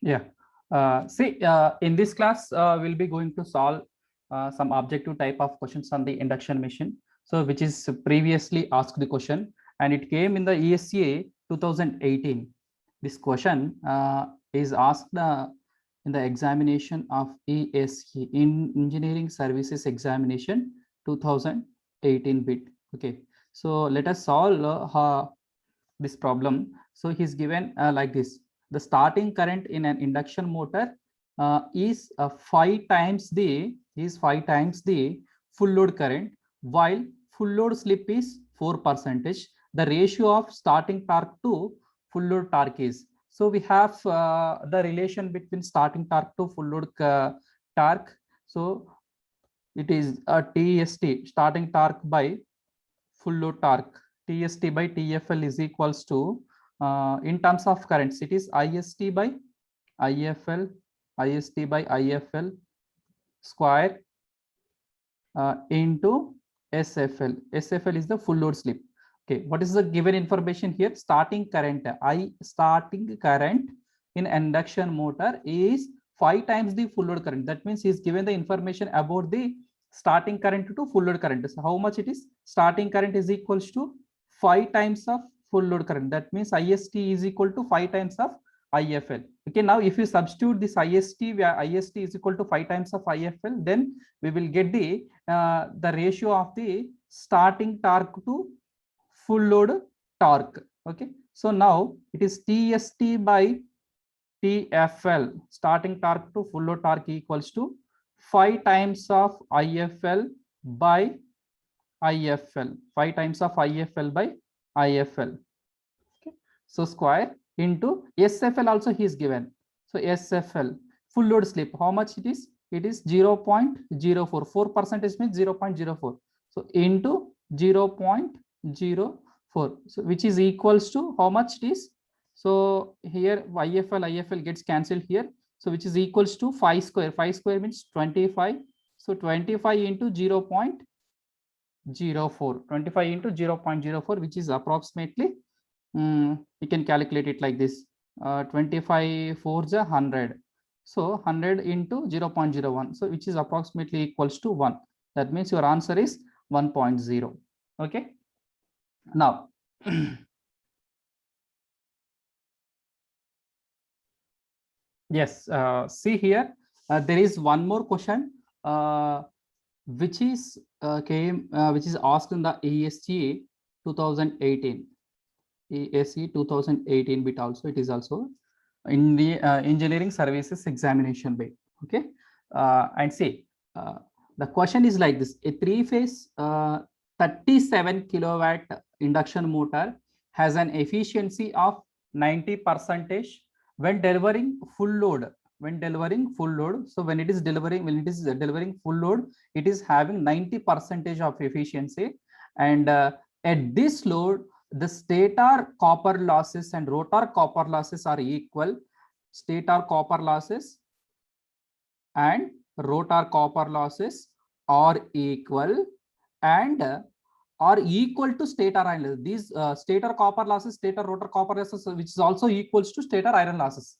Yeah. In this class, we'll be going to solve some objective type of questions on the induction machine. So, which is previously asked the question, and it came in the ESCA 2018. This question is asked in the examination of ESE in Engineering Services Examination 2018 bit. Okay. So, let us solve this problem. So, he's given like this. The starting current in an induction motor is 5 times the full load current, while full load slip is 4%. The ratio of starting torque to full load torque is, so we have the relation between starting torque to full load torque. So it is a TST, starting torque by full load torque. TST by TFL is equals to, in terms of currents, it is IST by IFL, IST by IFL square into SFL. SFL is the full load slip. Okay, what is the given information here? Starting current, starting current in induction motor is 5 times the full load current. That means he is given the information about the starting current to full load current. So how much it is? Starting current is equals to 5 times of full load current. That means IST is equal to 5 times of IFL. Okay, now if you substitute this IST, where IST is equal to 5 times of IFL, then we will get the ratio of the starting torque to full load torque. Okay, so now it is TST by TFL, starting torque to full load torque, equals to 5 times of IFL by IFL, 5 times of IFL by IFL. Okay, so square into SFL also he is given. So SFL, full load slip, how much it is? It is 0.04, 4% means 0.04. So into 0.04, so which is equals to how much it is? So here IFL gets cancelled here. So which is equals to 5 square. 5 square means 25. So 25 into 0.04, 25 into 0.04, which is approximately, you can calculate it like this. 25 4 is 100. So 100 into 0.01, so which is approximately equals to 1. That means your answer is 1.0. Okay. Now yes, see here, there is one more question which is which is asked in the ESG 2018. ESE 2018 bit also, it is also in the engineering services examination bit. Okay, and see, the question is like this: a three-phase 37 kilowatt induction motor has an efficiency of 90% when delivering full load. When delivering full load, so when it is delivering full load, it is having 90% of efficiency, and at this load, the stator copper losses and rotor copper losses are equal. Stator copper losses and rotor copper losses are equal, and are equal to stator iron losses. These stator copper losses, stator rotor copper losses, which is also equals to stator iron losses,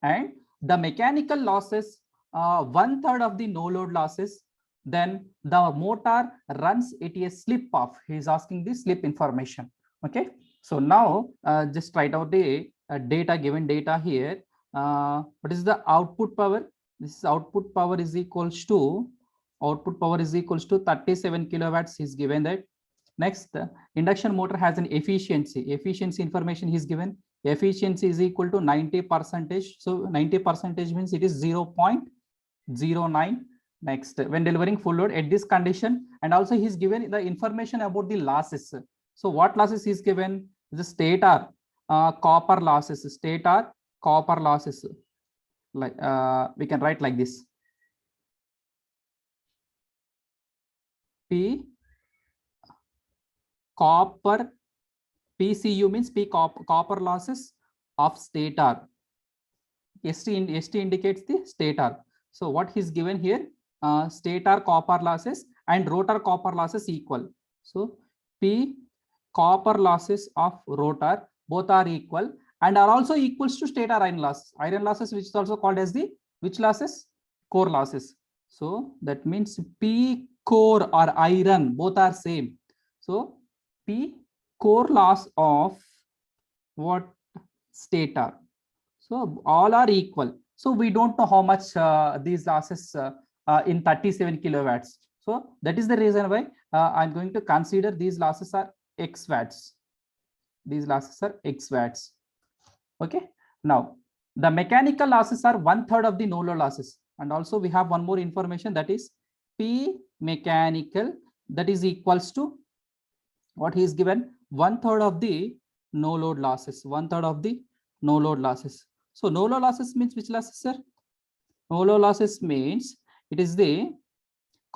and the mechanical losses, 1/3 of the no load losses. Then the motor runs at a slip of. He is asking the slip information. Okay, so now just write out the given data here. What is the output power? This is output power is equals to 37 kilowatts is given. That next, the induction motor has an efficiency information is given. Efficiency is equal to 90%. So 90% means it is 0.09. Next, when delivering full load at this condition, and also he's given the information about the losses. So what losses is given? The stator copper losses. Stator copper losses. Like we can write like this: P copper, PCU means P copper losses of stator. ST indicates the stator. So what he's given here, stator copper losses and rotor copper losses equal. So P copper losses of rotor both are equal, and are also equals to stator iron loss. Iron losses, which is also called as the which losses? Core losses. So that means P core or iron, both are same. So P core loss of what? Stator. So all are equal. So we don't know how much these losses in 37 kilowatts. So that is the reason why I'm going to consider these losses are X watts. These losses are X watts. Okay. Now the mechanical losses are 1/3 of the no load losses. And also we have one more information, that is P mechanical, that is equals to what he is given, 1/3 of the no load losses. 1/3 of the no load losses. So no load losses means which losses, sir? No load losses means it is the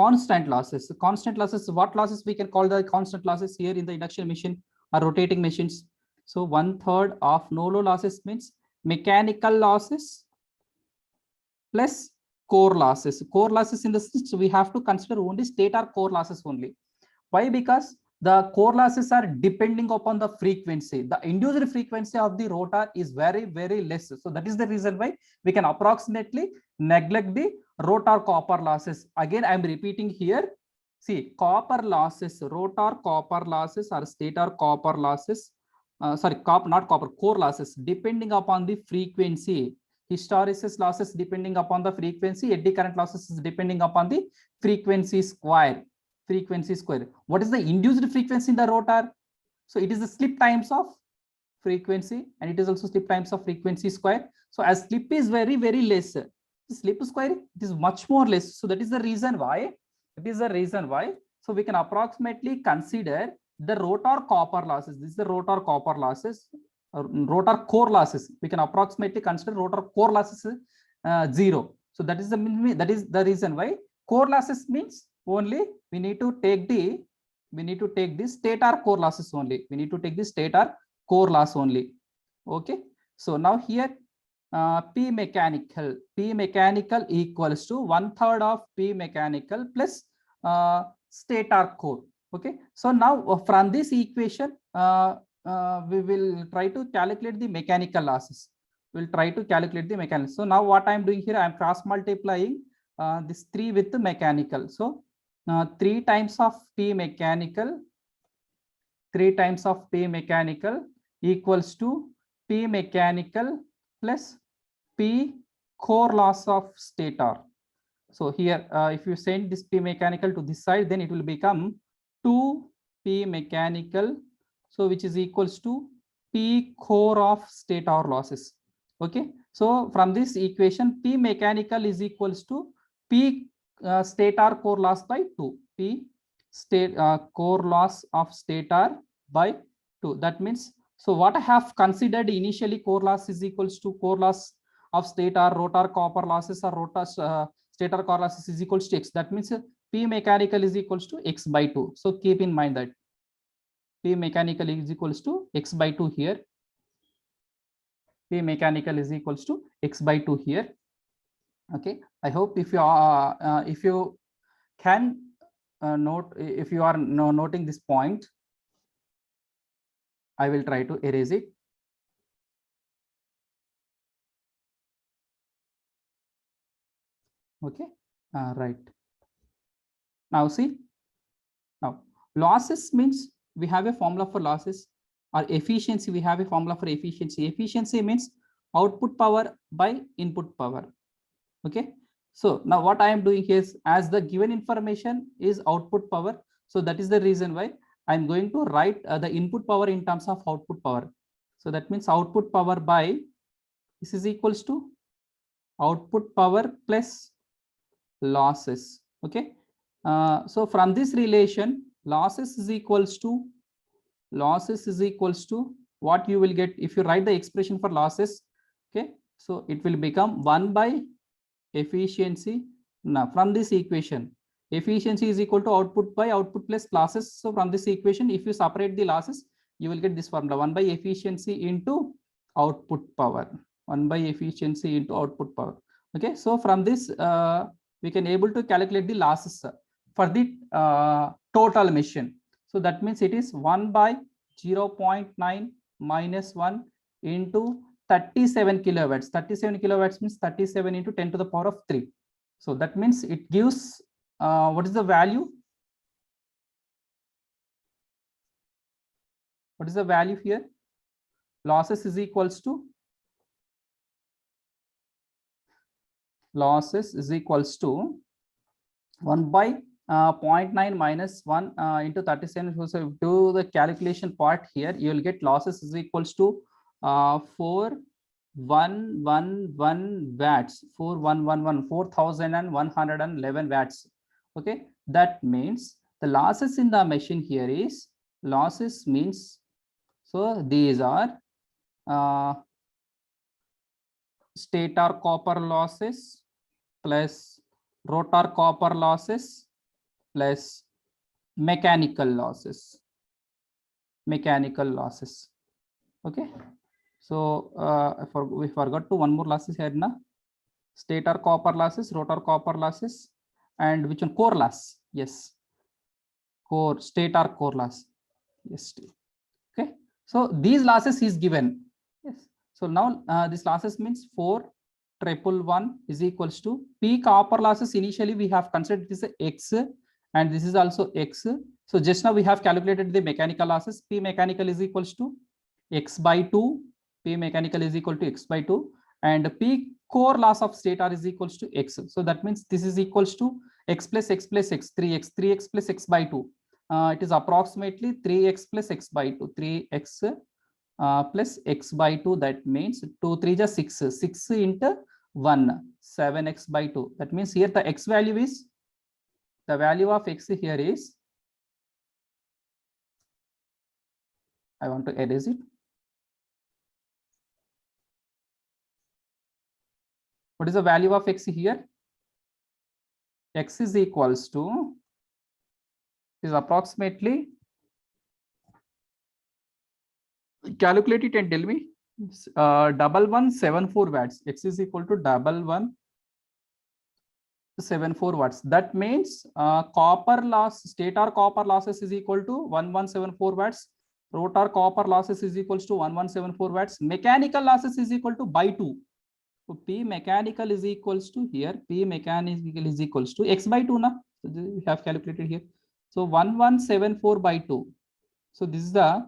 constant losses. Constant losses, what losses we can call the constant losses here in the induction machine or rotating machines? So 1/3 of no load losses means mechanical losses plus core losses. Core losses in the system, we have to consider only stator core losses only. Why? Because the core losses are depending upon the frequency. The induced frequency of the rotor is very, very less. So that is the reason why we can approximately neglect the rotor copper losses. Again, I am repeating here. See, copper losses, rotor copper losses or stator copper losses, not copper, core losses, depending upon the frequency. Hysteresis losses depending upon the frequency, eddy current losses is depending upon the frequency square. Frequency square. What is the induced frequency in the rotor? So it is the slip times of frequency, and it is also slip times of frequency square. So as slip is very, very less, the slip square it is much more less. So that is the reason why. So we can approximately consider the rotor copper losses. This is the rotor copper losses, rotor core losses. We can approximately consider rotor core losses 0. So that is the reason why core losses means only we need to take the stator core losses only. We need to take the stator core loss only. Okay. So now here P mechanical equals to 1/3 of P mechanical plus stator core. Okay. So now from this equation, we will try to calculate the mechanical losses. We'll try to calculate the mechanical. So now what I'm doing here, I'm cross multiplying this 3 with the mechanical. So 3 times of P mechanical, 3 times of P mechanical equals to P mechanical plus P core loss of stator. So here, if you send this P mechanical to this side, then it will become 2 P mechanical, so which is equals to P core of stator losses. Okay. So from this equation, P mechanical is equals to P stator core loss by 2. P core loss of stator by 2. That means, so what I have considered initially, core loss is equals to core loss of stator, rotor copper losses, or rotor stator core losses is equals to X. That means P mechanical is equals to X by 2. So keep in mind that P mechanical is equals to X by 2 here. P mechanical is equals to X by 2 here. Okay. I hope if you can note, if you are noting this point, I will try to erase it. Okay. Right. Now see. Now losses means we have a formula for losses, or efficiency. We have a formula for efficiency. Efficiency means output power by input power. Okay. So now what I am doing here is, as the given information is output power, so that is the reason why I'm going to write the input power in terms of output power. So that means output power by, this is equals to output power plus losses. Okay. So from this relation, losses is equals to what you will get if you write the expression for losses. Okay. So it will become 1 by efficiency. Now from this equation, efficiency is equal to output by output plus losses. So from this equation, if you separate the losses, you will get this formula: 1 by efficiency into output power. 1 by efficiency into output power. Okay. So from this, we can able to calculate the losses for the total machine. So that means it is 1 by 0.9 minus 1 into 37 kilowatts. 37 kilowatts means 37 into 10 to the power of 3. So that means it gives, what is the value? What is the value here? Losses is equals to 1 by 0.9 minus 1 into 37. So do the calculation part here, you will get losses is equals to 4111 watts, 4111 watts. Okay, that means the losses in the machine here is, losses means, so these are stator copper losses plus rotor copper losses plus mechanical losses. Okay, so we forgot to one more losses here na, stator copper losses, rotor copper losses, and which one? Core loss. Yes, core, stator core loss. Yes. Okay, so these losses is given. Yes, so now this losses means 4,111 is equals to P copper losses. Initially we have considered this X, and this is also X. So just now we have calculated the mechanical losses. P mechanical is equals to X by 2. P mechanical is equal to X by 2, and P core loss of stator is equals to X. So that means this is equals to X plus X plus X, 3X plus X by 2. It is approximately 3X plus X by 2, 3X plus X by 2. That means 2 3 is 6, 6 into 1, 7X by 2. That means here the X value is, the value of X here is, I want to erase it. What is the value of X here? X is equals to, is approximately, calculate it and tell me. 1174 watts. X is equal to 1174 watts. That means copper loss, stator copper losses is equal to 1174 watts. Rotor copper losses is equals to 1174 watts. Mechanical losses is equal to by 2. So P mechanical is equals to here. P mechanical is equals to X by 2 na. So we have calculated here. So 1174 by 2. So this is the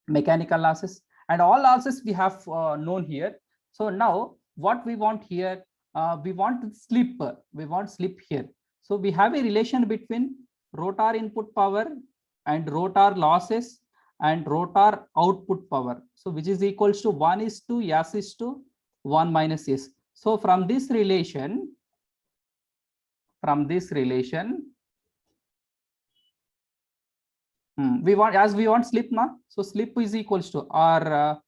mechanical losses, and all losses we have known here. So now what we want here, we want slip. We want slip here. So we have a relation between rotor input power and rotor losses and rotor output power. So which is equals to 1 is to S is to 1 minus S. So from this relation, we want, as we want slip na, so slip is equals to our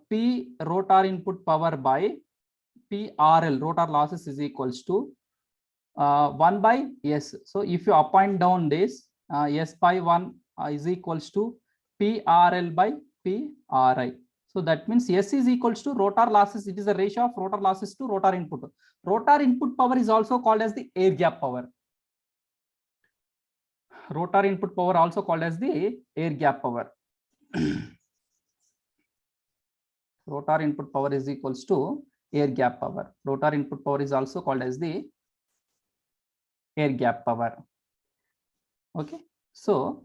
P rotor input power by P RL rotor losses is equals to 1 by S. So if you up and down this, S by 1 is equals to P RL by P RI. So that means S is equals to rotor losses. It is the ratio of rotor losses to rotor input. Rotor input power is also called as the air gap power. Rotor input power also called as the air gap power. Rotor input power is equals to air gap power. Rotor input power is also called as the air gap power. Okay, so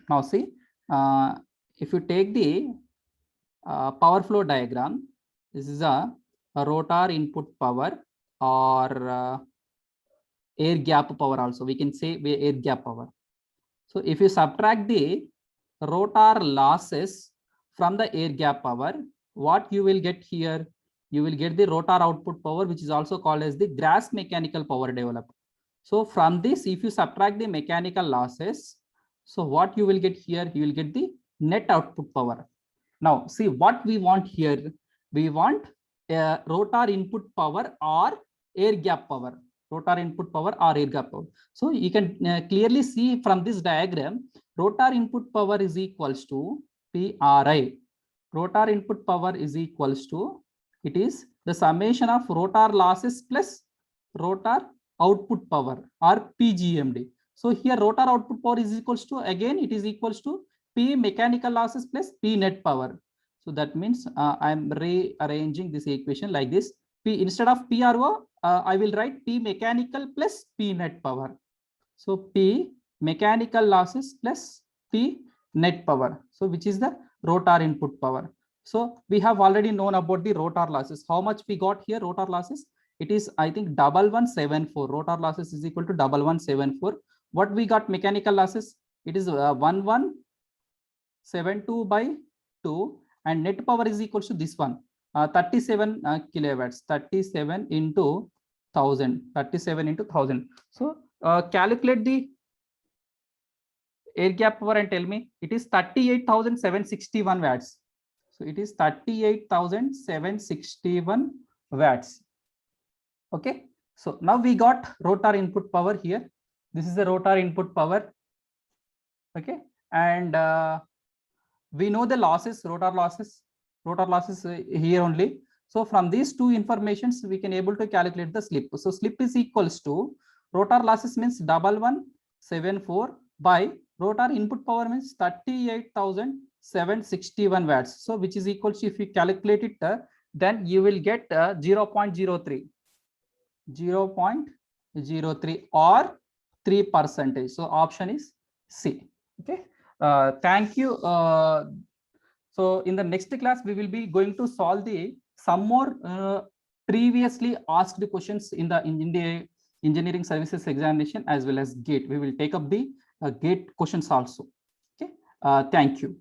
now see, if you take the power flow diagram, this is a rotor input power or air gap power also, we can say air gap power. So if you subtract the rotor losses from the air gap power, what you will get here? You will get the rotor output power, which is also called as the gross mechanical power developed. So from this, if you subtract the mechanical losses, so what you will get here? You will get the net output power. Now see what we want here. We want rotor input power or air gap power. Rotor input power or air gap power. So you can clearly see from this diagram, rotor input power is equals to PRI. Rotor input power is equals to, it is the summation of rotor losses plus rotor output power or PGMD. So here rotor output power is equals to, again it is equals to P mechanical losses plus P net power. So that means I'm rearranging this equation like this. P instead of PRO, I will write P mechanical plus P net power. So P mechanical losses plus P net power. So which is the rotor input power. So we have already known about the rotor losses. How much we got here rotor losses? It is, I think, 1174. Rotor losses is equal to 1174. What we got mechanical losses? It is 1172 by 2, and net power is equal to this one, 37 kilowatts. 37 into 1000. 37 into 1000. So calculate the air gap power and tell me. It is 38,761 watts. So it is 38,761 watts. Okay. So now we got rotor input power here. This is the rotor input power. Okay. And we know the losses, rotor losses here only. So from these two informations, we can able to calculate the slip. So slip is equals to rotor losses means 1174 by rotor input power means 38,761 watts. So which is equal to, if you calculate it, then you will get 0.03 or 3%. So option is C. Okay. Thank you. So in the next class, we will be going to solve some more previously asked questions in the engineering services examination as well as GATE. We will take up the GATE questions also. Okay. Thank you.